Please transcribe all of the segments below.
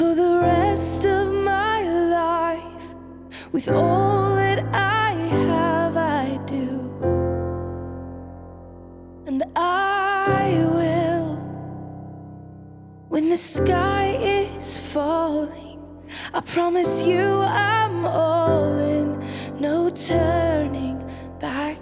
for the rest of my life. With all that I have, I do, and I will. When the sky is falling, I promise you I'm all in, no turning back.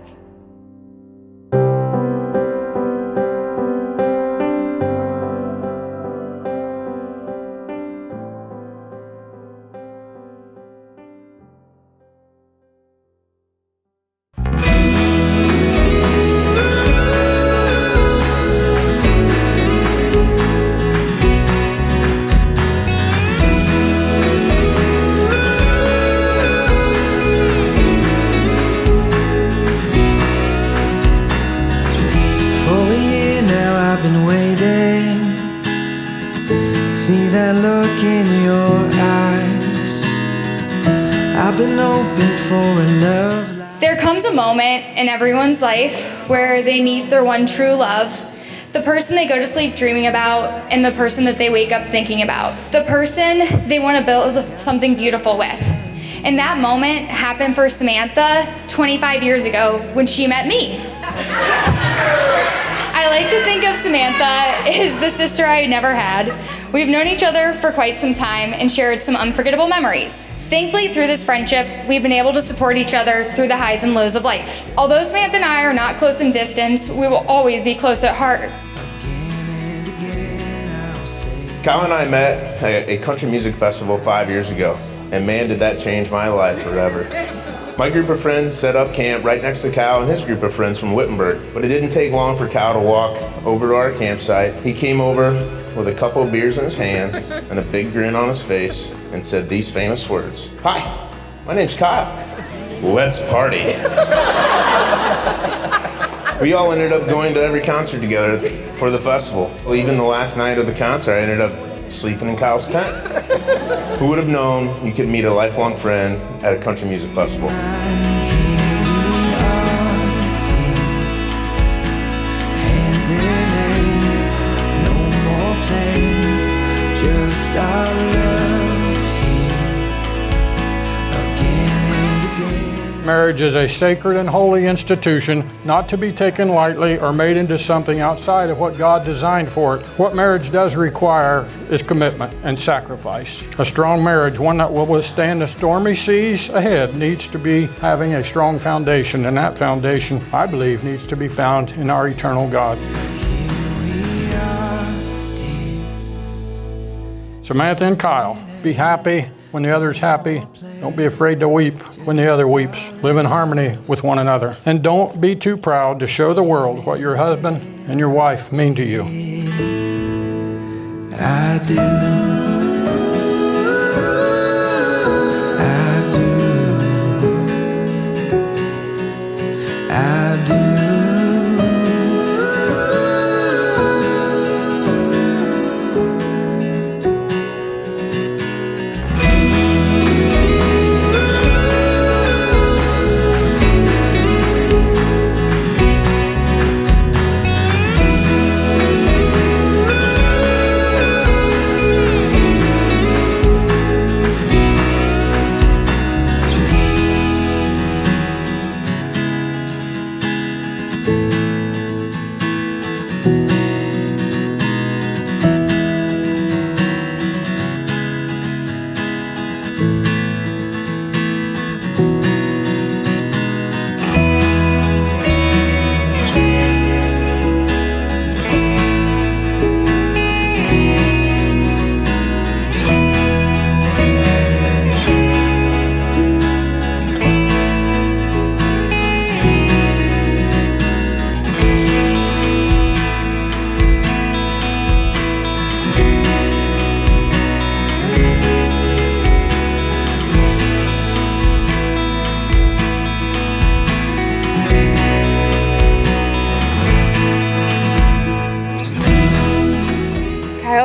There comes a moment in everyone's life where they meet their one true love, the person they go to sleep dreaming about, and the person that they wake up thinking about, the person they want to build something beautiful with. And that moment happened for Samantha 25 years ago when she met me. I like to think of Samantha as the sister I never had. We've known each other for quite some time and shared some unforgettable memories. Thankfully, through this friendship, we've been able to support each other through the highs and lows of life. Although Samantha and I are not close in distance, we will always be close at heart. Kyle and I met at a country music festival 5 years ago, and man, did that change my life forever. My group of friends set up camp right next to Kyle and his group of friends from Wittenberg, but it didn't take long for Kyle to walk over to our campsite. He came over with a couple of beers in his hands and a big grin on his face and said these famous words: "Hi, my name's Kyle. Let's party." We all ended up going to every concert together for the festival. Even the last night of the concert, I ended up sleeping in Kyle's tent. Who would have known you could meet a lifelong friend at a country music festival? Marriage is a sacred and holy institution, not to be taken lightly or made into something outside of what God designed for it. What marriage does require is commitment and sacrifice. A strong marriage, one that will withstand the stormy seas ahead, needs to be having a strong foundation, and that foundation, I believe, needs to be found in our eternal God. Samantha and Kyle, be happy when the other's happy. Don't be afraid to weep when the other weeps. Live in harmony with one another. And don't be too proud to show the world what your husband and your wife mean to you. I do. I do. I do.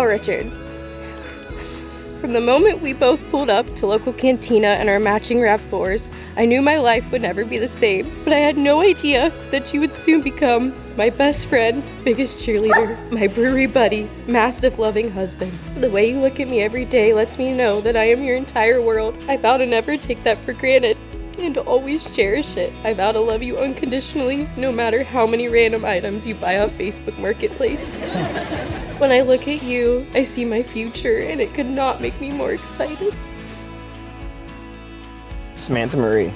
Richard. From the moment we both pulled up to local cantina and our matching RAV4s, I knew my life would never be the same, but I had no idea that you would soon become my best friend, biggest cheerleader, my brewery buddy, mastiff-loving husband. The way you look at me every day lets me know that I am your entire world. I vow to never take that for granted and to always cherish it. I vow to love you unconditionally, no matter how many random items you buy off Facebook Marketplace. When I look at you, I see my future, and it could not make me more excited. Samantha Marie.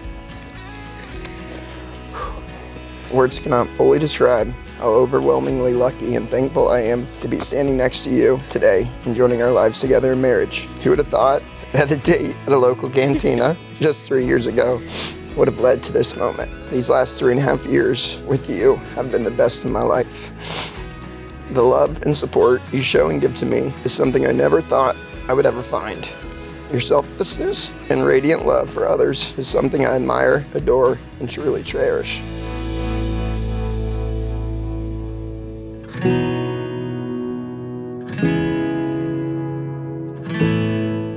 Words cannot fully describe how overwhelmingly lucky and thankful I am to be standing next to you today and joining our lives together in marriage. Who would have thought that a date at a local cantina just 3 years ago would have led to this moment? These last 3.5 years with you have been the best of my life. The love and support you show and give to me is something I never thought I would ever find. Your selflessness and radiant love for others is something I admire, adore, and truly cherish.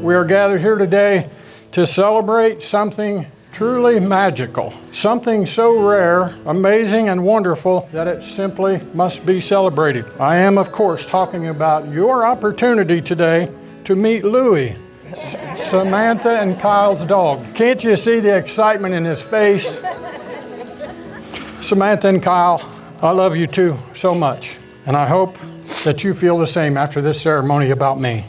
We are gathered here today to celebrate something truly magical, something so rare, amazing, and wonderful that it simply must be celebrated. I am, of course, talking about your opportunity today to meet Louie, Samantha and Kyle's dog. Can't you see the excitement in his face? Samantha and Kyle, I love you too so much, and I hope that you feel the same after this ceremony about me.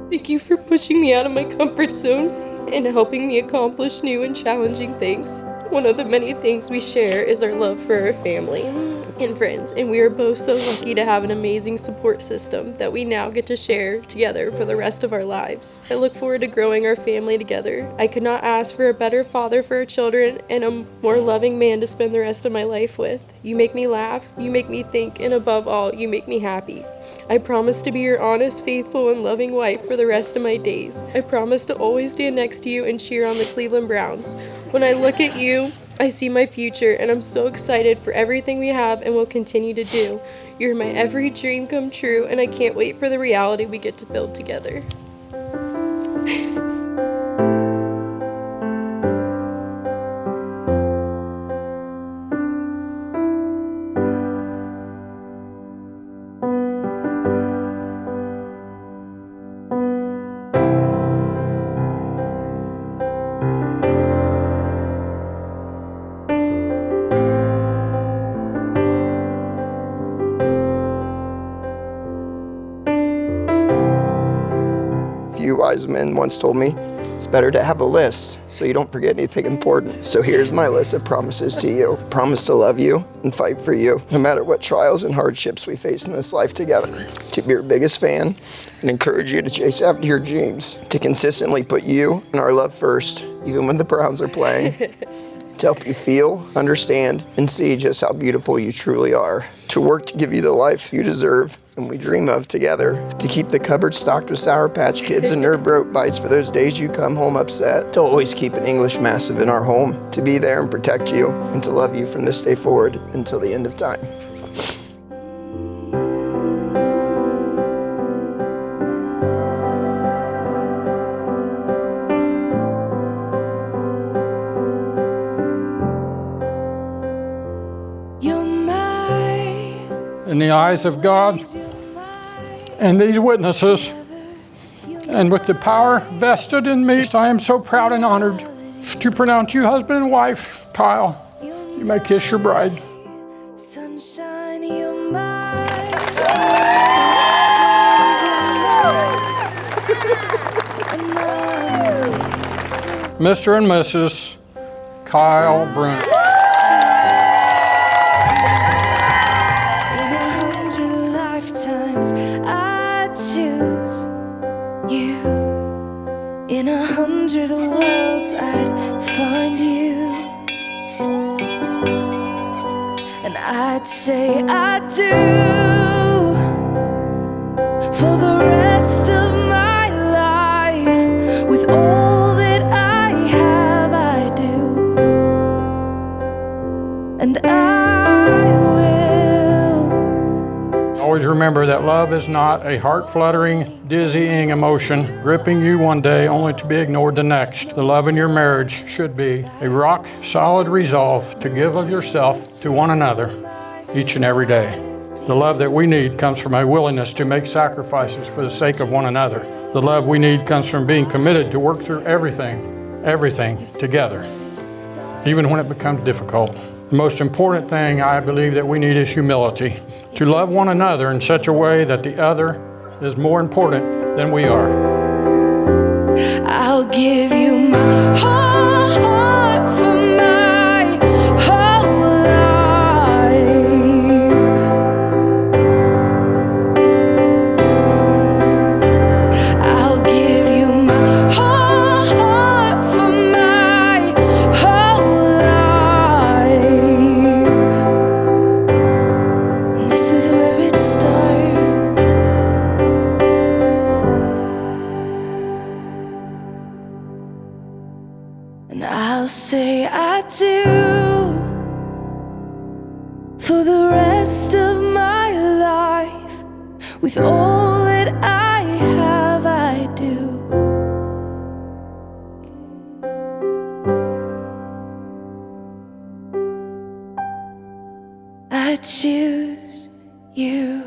Thank you for pushing me out of my comfort zone and helping me accomplish new and challenging things. One of the many things we share is our love for our family and friends, and we are both so lucky to have an amazing support system that we now get to share together for the rest of our lives. I look forward to growing our family together. I could not ask for a better father for our children and a more loving man to spend the rest of my life with. You make me laugh, you make me think, and above all, you make me happy. I promise to be your honest, faithful, and loving wife for the rest of my days. I promise to always stand next to you and cheer on the Cleveland Browns. When I look at you, I see my future, and I'm so excited for everything we have and will continue to do. You're my every dream come true, and I can't wait for the reality we get to build together. Few wise men once told me, it's better to have a list so you don't forget anything important. So here's my list of promises to you. Promise to love you and fight for you, no matter what trials and hardships we face in this life together. To be your biggest fan and encourage you to chase after your dreams. To consistently put you and our love first, even when the Browns are playing. To help you feel, understand, and see just how beautiful you truly are. To work to give you the life you deserve and we dream of together. To keep the cupboard stocked with Sour Patch Kids and Nerve Broke bites for those days you come home upset. To always keep an English massive in our home. To be there and protect you, and to love you from this day forward until the end of time. In the eyes of God and these witnesses, and with the power vested in me, I am so proud and honored to pronounce you husband and wife. Kyle, you may kiss your bride. Sunshine, you're mine. Mr. and Mrs. Kyle Brunt. In 100 worlds I'd find you, and I'd say I do for the rest of my life. With all that I have, I do. is not a heart-fluttering, dizzying emotion gripping you one day only to be ignored the next. The love in your marriage should be a rock-solid resolve to give of yourself to one another each and every day. The love that we need comes from a willingness to make sacrifices for the sake of one another. The love we need comes from being committed to work through everything together, even when it becomes difficult. The most important thing I believe that we need is humility, to love one another in such a way that the other is more important than we are. I'll give you my whole heart for my whole life. I'll give you my whole heart for my whole life. And this is where it starts. And I'll say I do for the rest of my life. With all that I have, I do. I choose you.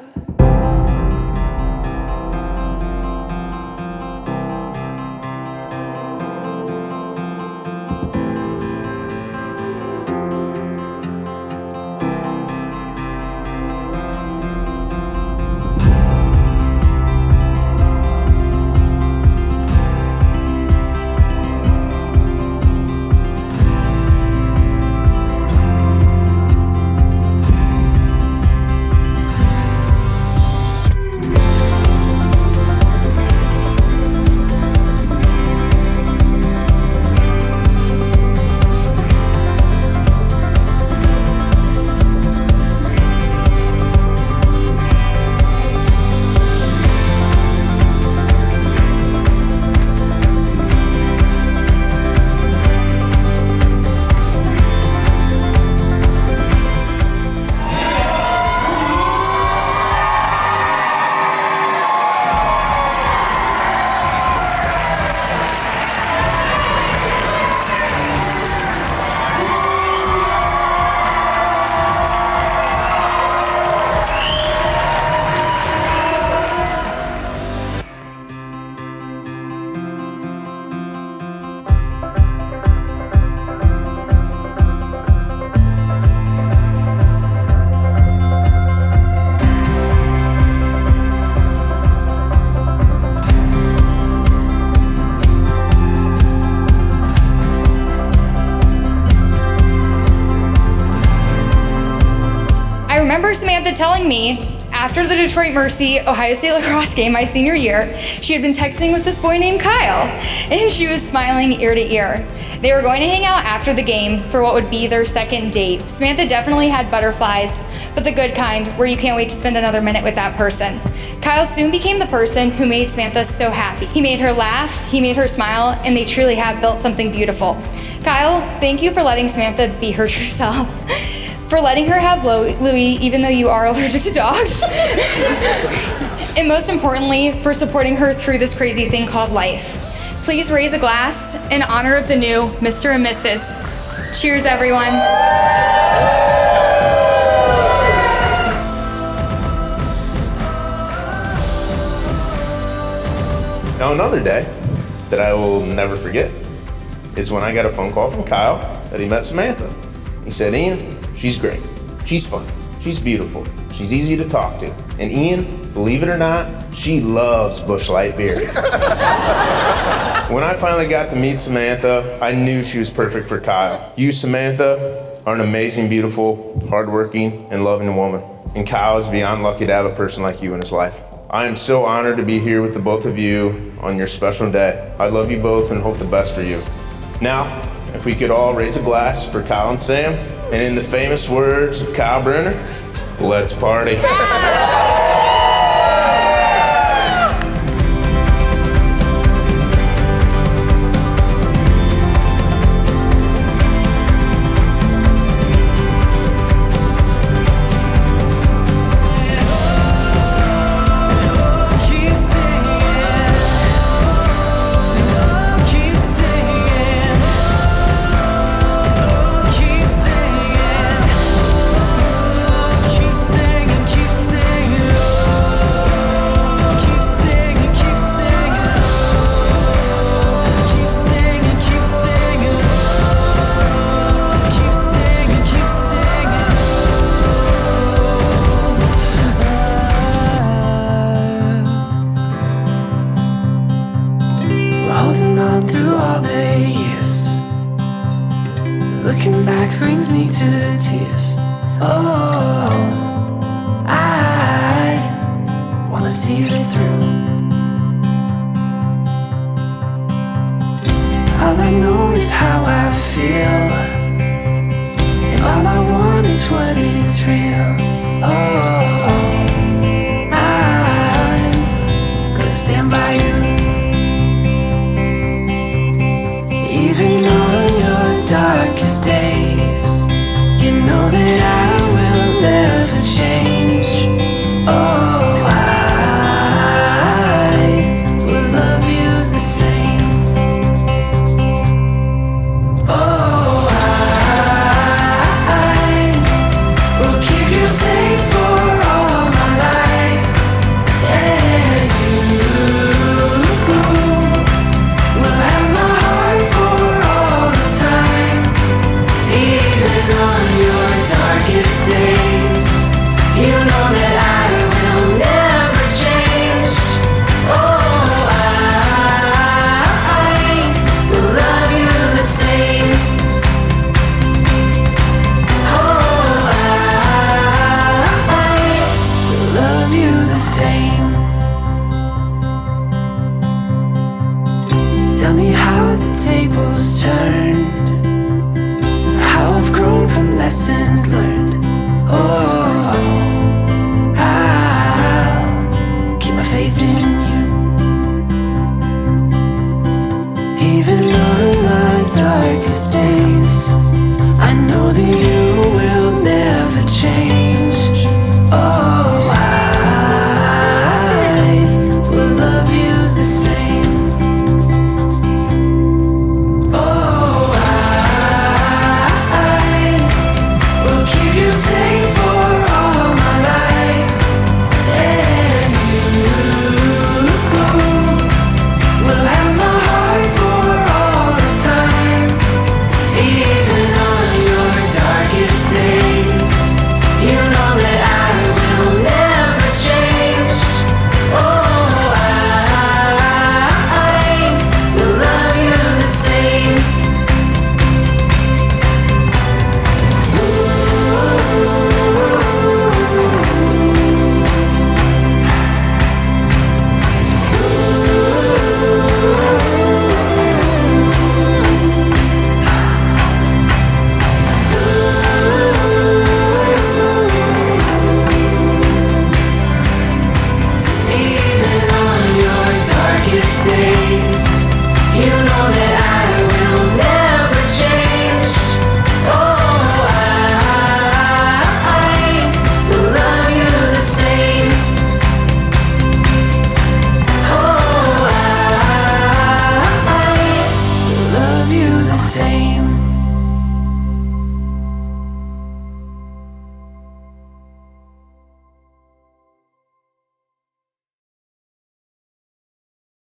Samantha telling me after the Detroit Mercy Ohio State lacrosse game my senior year, she had been texting with this boy named Kyle, and she was smiling ear to ear. They were going to hang out after the game for what would be their second date. Samantha definitely had butterflies, but the good kind, where you can't wait to spend another minute with that person. Kyle soon became the person who made Samantha so happy. He made her laugh, he made her smile, and they truly have built something beautiful. Kyle, thank you for letting Samantha be her true self. For letting her have Louie, even though you are allergic to dogs. And most importantly, for supporting her through this crazy thing called life. Please raise a glass in honor of the new Mr. and Mrs. Cheers, everyone. Now, another day that I will never forget is when I got a phone call from Kyle that he met Samantha. He said, "Ian, she's great. She's fun. She's beautiful. She's easy to talk to. And Ian, believe it or not, she loves Busch Light beer." When I finally got to meet Samantha, I knew she was perfect for Kyle. You, Samantha, are an amazing, beautiful, hardworking, and loving woman. And Kyle is beyond lucky to have a person like you in his life. I am so honored to be here with the both of you on your special day. I love you both and hope the best for you. Now, if we could all raise a glass for Kyle and Sam, and in the famous words of Kyle Brunner, let's party. on through all the years. Looking back brings me to tears. Oh, I wanna see this through. All I know is how I feel, and all I want is what is real. Oh, I'm gonna stand by you, even on your darkest days. You know that I will never change. Oh, I will love you the same. Oh, I will keep you safe for all my life. And you will have my heart for all of time. Even on your darkest days, you know that I will never change. Oh, I will love you the same. Oh, I will love you the same. Tell me how the tables turned, how I've grown from lessons learned. Oh, I'll keep my faith in you, even on my darkest days. I know that you will never change. Oh, I will love you the same. Oh, I will keep you safe for all my life. And you will have my heart for all of time. Even on your darkest days, you know that I will never change. Oh, I will love you the same. Even on your darkest days, you know that I